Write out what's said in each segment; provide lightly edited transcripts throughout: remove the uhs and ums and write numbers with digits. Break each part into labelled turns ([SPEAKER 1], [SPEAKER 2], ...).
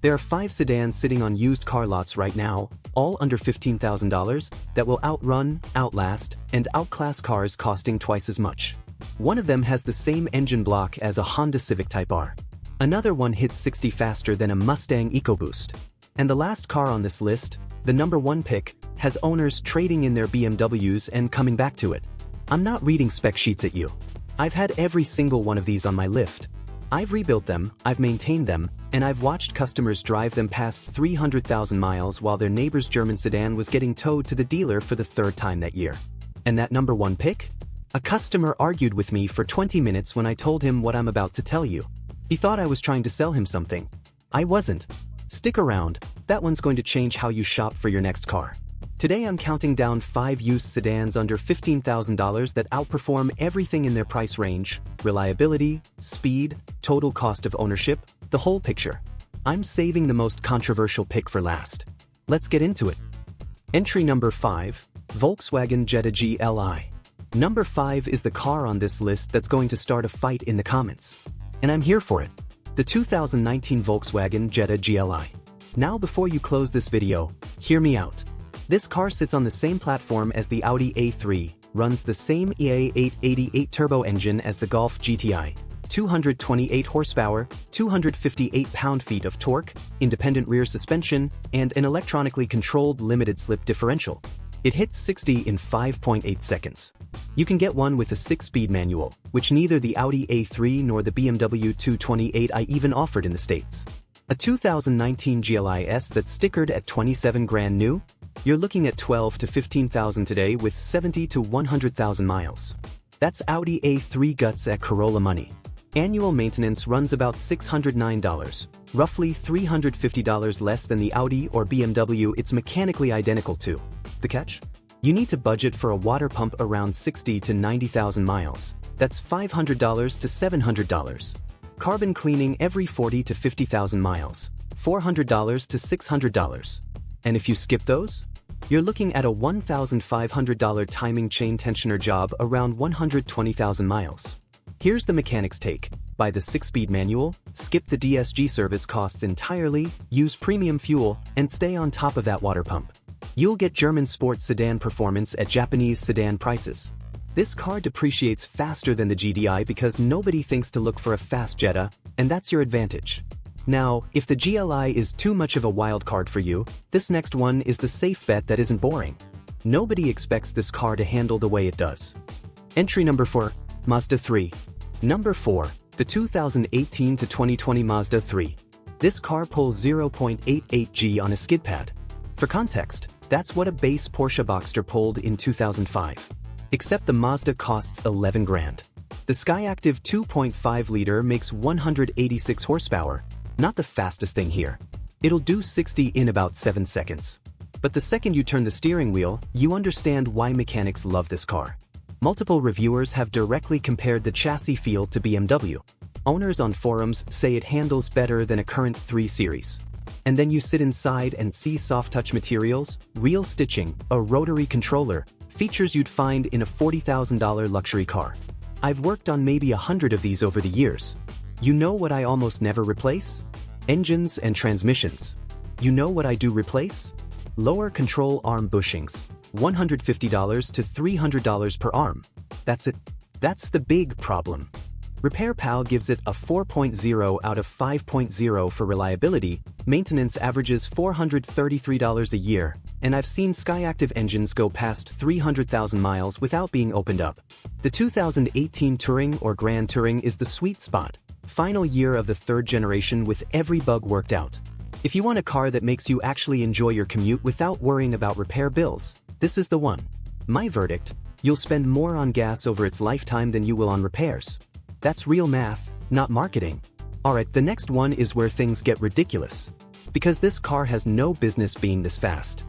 [SPEAKER 1] There are 5 sedans sitting on used car lots right now, all under $15,000, that will outrun, outlast, and outclass cars costing twice as much. One of them has the same engine block as a Honda Civic Type R. Another one hits 60 faster than a Mustang EcoBoost. And the last car on this list, the number 1 pick, has owners trading in their BMWs and coming back to it. I'm not reading spec sheets at you. I've had every single one of these on my lift. I've rebuilt them, I've maintained them, and I've watched customers drive them past 300,000 miles while their neighbor's German sedan was getting towed to the dealer for the 3rd time that year. And that number 1 pick? A customer argued with me for 20 minutes when I told him what I'm about to tell you. He thought I was trying to sell him something. I wasn't. Stick around, that one's going to change how you shop for your next car. Today I'm counting down 5 used sedans under $15,000 that outperform everything in their price range: reliability, speed, total cost of ownership, the whole picture. I'm saving the most controversial pick for last. Let's get into it. Entry number 5, Volkswagen Jetta GLI. Number 5 is the car on this list that's going to start a fight in the comments. And I'm here for it. The 2019 Volkswagen Jetta GLI. Now before you close this video, hear me out. This car sits on the same platform as the Audi A3, runs the same EA888 turbo engine as the Golf GTI, 228 horsepower, 258 pound-feet of torque, independent rear suspension, and an electronically controlled limited-slip differential. It hits 60 in 5.8 seconds. You can get one with a 6-speed manual, which neither the Audi A3 nor the BMW 228i even offered in the States. A 2019 GLI S that's stickered at 27 grand new? You're looking at 12 to 15,000 today with 70 to 100,000 miles. That's Audi A3 guts at Corolla money. Annual maintenance runs about $609, roughly $350 less than the Audi or BMW it's mechanically identical to. The catch? You need to budget for a water pump around 60 to 90,000 miles. That's $500 to $700. Carbon cleaning every 40 to 50,000 miles. $400 to $600. And if you skip those, you're looking at a $1,500 timing chain tensioner job around 120,000 miles. Here's the mechanic's take. Buy the 6-speed manual, skip the DSG service costs entirely, use premium fuel, and stay on top of that water pump. You'll get German sports sedan performance at Japanese sedan prices. This car depreciates faster than the GDI because nobody thinks to look for a fast Jetta, and that's your advantage. Now, if the GLI is too much of a wild card for you, this next one is the safe bet that isn't boring. Nobody expects this car to handle the way it does. Entry number 4, Mazda 3. Number 4, the 2018 to 2020 Mazda 3. This car pulls 0.88 G on a skid pad. For context, that's what a base Porsche Boxster pulled in 2005. Except the Mazda costs 11 grand. The Skyactiv 2.5-liter makes 186 horsepower. Not the fastest thing here. It'll do 60 in about 7 seconds. But the second you turn the steering wheel, you understand why mechanics love this car. Multiple reviewers have directly compared the chassis feel to BMW. Owners on forums say it handles better than a current 3 Series. And then you sit inside and see soft-touch materials, real stitching, a rotary controller, features you'd find in a $40,000 luxury car. I've worked on maybe 100 of these over the years. You know what I almost never replace? Engines and transmissions. You know what I do replace? Lower control arm bushings, $150 to $300 per arm. That's it. That's the big problem. Repair Pal gives it a 4.0 out of 5.0 for reliability, maintenance averages $433 a year, and I've seen Skyactiv engines go past 300,000 miles without being opened up. The 2018 Touring or Grand Touring is the sweet spot. Final year of the 3rd generation with every bug worked out. If you want a car that makes you actually enjoy your commute without worrying about repair bills, this is the one. My verdict: you'll spend more on gas over its lifetime than you will on repairs. That's real math, not marketing. Alright, the next one is where things get ridiculous. Because this car has no business being this fast.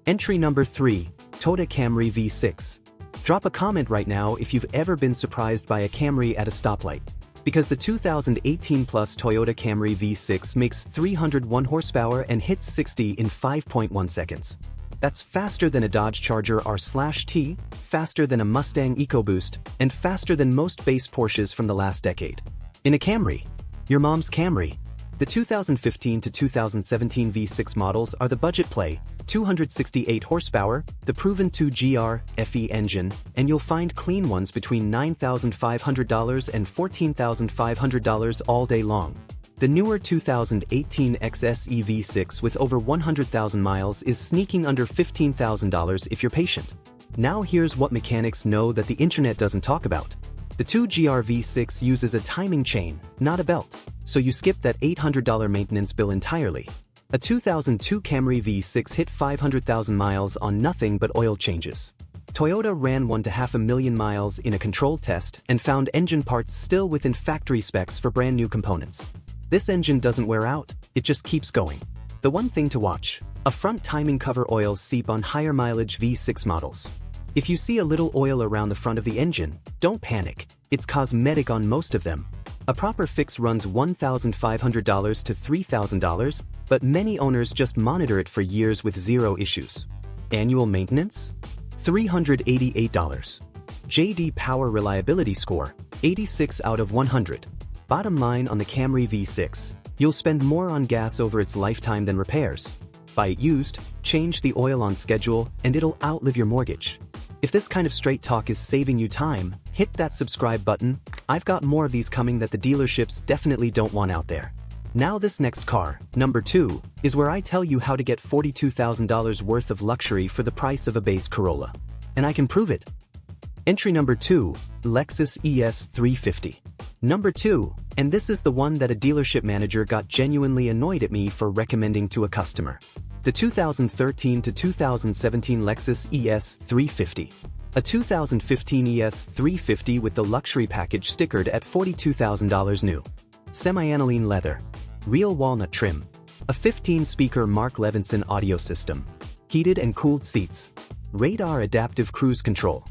[SPEAKER 1] Entry number 3, Toyota Camry V6. Drop a comment right now if you've ever been surprised by a Camry at a stoplight. Because the 2018 plus Toyota Camry V6 makes 301 horsepower and hits 60 in 5.1 seconds. That's faster than a Dodge Charger R/T, faster than a Mustang EcoBoost, and faster than most base Porsches from the last decade. In a Camry. Your mom's Camry. The 2015 to 2017 V6 models are the budget play, 268 horsepower, the proven 2GR FE engine, and you'll find clean ones between $9,500 and $14,500 all day long. The newer 2018 XSE V6 with over 100,000 miles is sneaking under $15,000 if you're patient. Now here's what mechanics know that the internet doesn't talk about. The 2GR V6 uses a timing chain, not a belt, so you skip that $800 maintenance bill entirely. A 2002 Camry V6 hit 500,000 miles on nothing but oil changes. Toyota ran 1.5 million miles in a controlled test and found engine parts still within factory specs for brand new components. This engine doesn't wear out, it just keeps going. The one thing to watch: a front timing cover oil seep on higher mileage V6 models. If you see a little oil around the front of the engine, don't panic, it's cosmetic on most of them. A proper fix runs $1,500 to $3,000, but many owners just monitor it for years with zero issues. Annual maintenance? $388. J.D. Power Reliability Score, 86 out of 100. Bottom line on the Camry V6, you'll spend more on gas over its lifetime than repairs. Buy it used, change the oil on schedule, and it'll outlive your mortgage. If this kind of straight talk is saving you time, hit that subscribe button. I've got more of these coming that the dealerships definitely don't want out there. Now this next car, number 2, is where I tell you how to get $42,000 worth of luxury for the price of a base Corolla. And I can prove it. Entry number 2, Lexus ES 350. Number 2, and this is the one that a dealership manager got genuinely annoyed at me for recommending to a customer. The 2013 to 2017 Lexus ES 350. A 2015 ES 350 with the luxury package stickered at $42,000 new. Semi-aniline leather. Real walnut trim. A 15-speaker Mark Levinson audio system. Heated and cooled seats. Radar adaptive cruise control.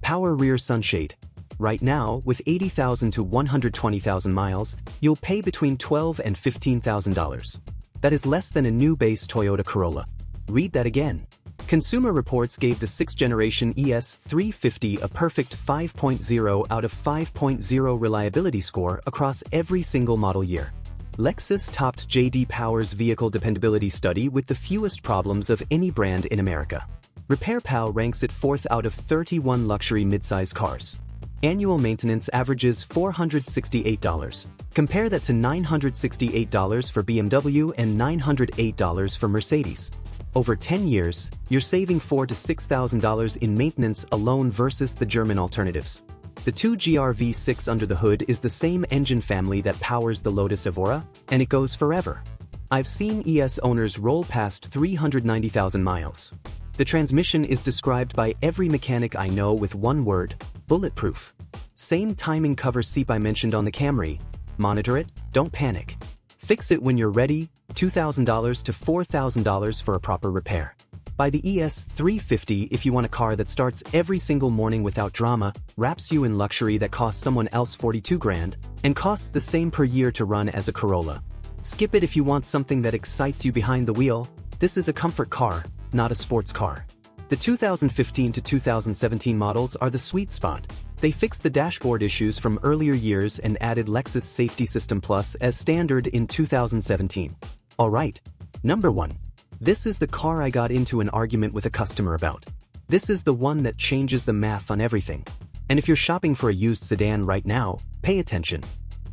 [SPEAKER 1] Power rear sunshade. Right now, with 80,000 to 120,000 miles, you'll pay between $12,000 and $15,000. That is less than a new base Toyota Corolla. Read that again. Consumer Reports gave the 6th generation ES 350 a perfect 5.0 out of 5.0 reliability score across every single model year. Lexus topped J.D. Power's vehicle dependability study with the fewest problems of any brand in America. RepairPal ranks it 4th out of 31 luxury midsize cars. Annual maintenance averages $468. Compare that to $968 for BMW and $908 for Mercedes. Over 10 years, you're saving $4,000 to $6,000 in maintenance alone versus the German alternatives. The 2GR V6 under the hood is the same engine family that powers the Lotus Evora, and it goes forever. I've seen ES owners roll past 390,000 miles. The transmission is described by every mechanic I know with one word: bulletproof. Same timing cover seep I mentioned on the Camry. Monitor it, don't panic. Fix it when you're ready, $2,000 to $4,000 for a proper repair. Buy the ES 350 if you want a car that starts every single morning without drama, wraps you in luxury that costs someone else 42 grand, and costs the same per year to run as a Corolla. Skip it if you want something that excites you behind the wheel. This is a comfort car, not a sports car. The 2015 to 2017 models are the sweet spot. They fixed the dashboard issues from earlier years and added Lexus Safety System Plus as standard in 2017. Alright. Number 1. This is the car I got into an argument with a customer about. This is the one that changes the math on everything. And if you're shopping for a used sedan right now, pay attention.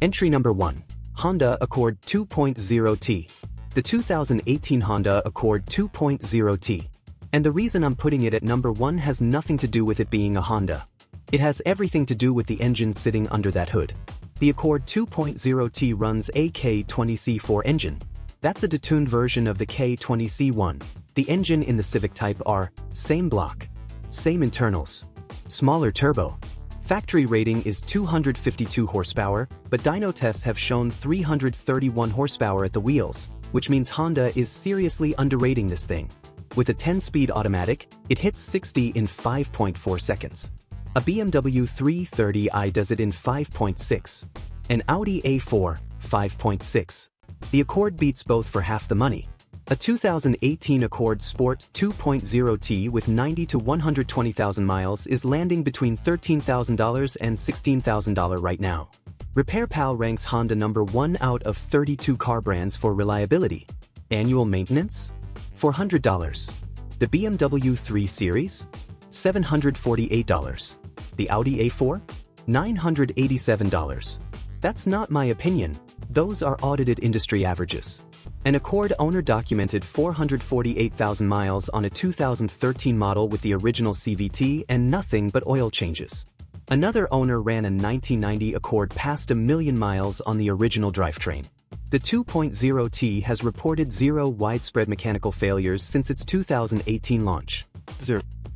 [SPEAKER 1] Entry number 1. Honda Accord 2.0T. The 2018 Honda Accord 2.0T. And the reason I'm putting it at number 1 has nothing to do with it being a Honda. It has everything to do with the engine sitting under that hood. The Accord 2.0T runs a K20C4 engine. That's a detuned version of the K20C1. The engine in the Civic Type R, same block, same internals, smaller turbo. Factory rating is 252 horsepower, but dyno tests have shown 331 horsepower at the wheels, which means Honda is seriously underrating this thing. With a 10-speed automatic, it hits 60 in 5.4 seconds. A BMW 330i does it in 5.6. An Audi A4, 5.6. The Accord beats both for half the money. A 2018 Accord Sport 2.0T with 90 to 120,000 miles is landing between $13,000 and $16,000 right now. Repair Pal ranks Honda number 1 out of 32 car brands for reliability. Annual maintenance? $400. The BMW 3 Series? $748. The Audi A4? $987. That's not my opinion. Those are audited industry averages. An Accord owner documented 448,000 miles on a 2013 model with the original CVT and nothing but oil changes. Another owner ran a 1990 Accord past 1 million miles on the original drivetrain. The 2.0T has reported 0 widespread mechanical failures since its 2018 launch.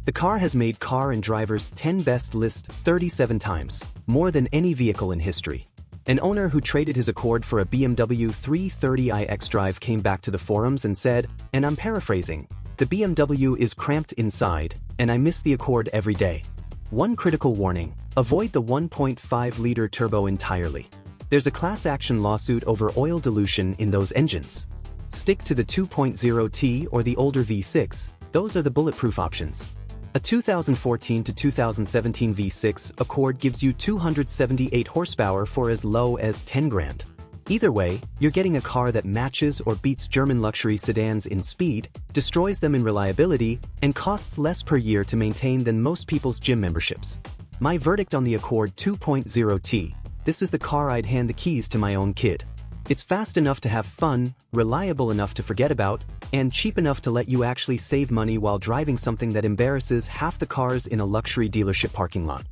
[SPEAKER 1] The car has made Car and Driver's 10 Best list 37 times, more than any vehicle in history. An owner who traded his Accord for a BMW 330i xDrive came back to the forums and said, and I'm paraphrasing, "The BMW is cramped inside, and I miss the Accord every day." One critical warning: avoid the 1.5-liter turbo entirely. There's a class action lawsuit over oil dilution in those engines. Stick to the 2.0T or the older V6, those are the bulletproof options. A 2014 to 2017 V6 Accord gives you 278 horsepower for as low as 10 grand. Either way, you're getting a car that matches or beats German luxury sedans in speed, destroys them in reliability, and costs less per year to maintain than most people's gym memberships. My verdict on the Accord 2.0T: this is the car I'd hand the keys to my own kid. It's fast enough to have fun, reliable enough to forget about, and cheap enough to let you actually save money while driving something that embarrasses half the cars in a luxury dealership parking lot.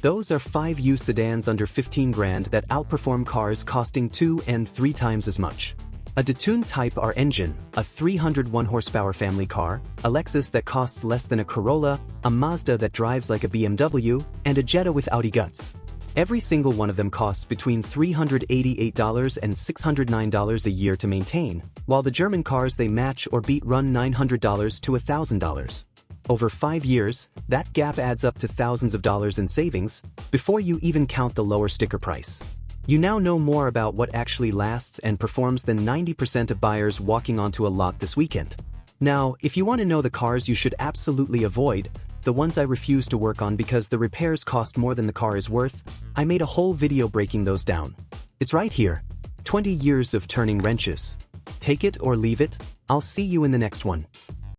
[SPEAKER 1] Those are 5 used sedans under 15 grand that outperform cars costing 2 and 3 times as much. A detuned Type R engine, a 301 horsepower family car, a Lexus that costs less than a Corolla, a Mazda that drives like a BMW, and a Jetta with Audi guts. Every single one of them costs between $388 and $609 a year to maintain, while the German cars they match or beat run $900 to $1,000. Over 5 years, that gap adds up to thousands of dollars in savings, before you even count the lower sticker price. You now know more about what actually lasts and performs than 90% of buyers walking onto a lot this weekend. Now, if you want to know the cars you should absolutely avoid, the ones I refuse to work on because the repairs cost more than the car is worth, I made a whole video breaking those down. It's right here. 20 years of turning wrenches. Take it or leave it. I'll see you in the next one.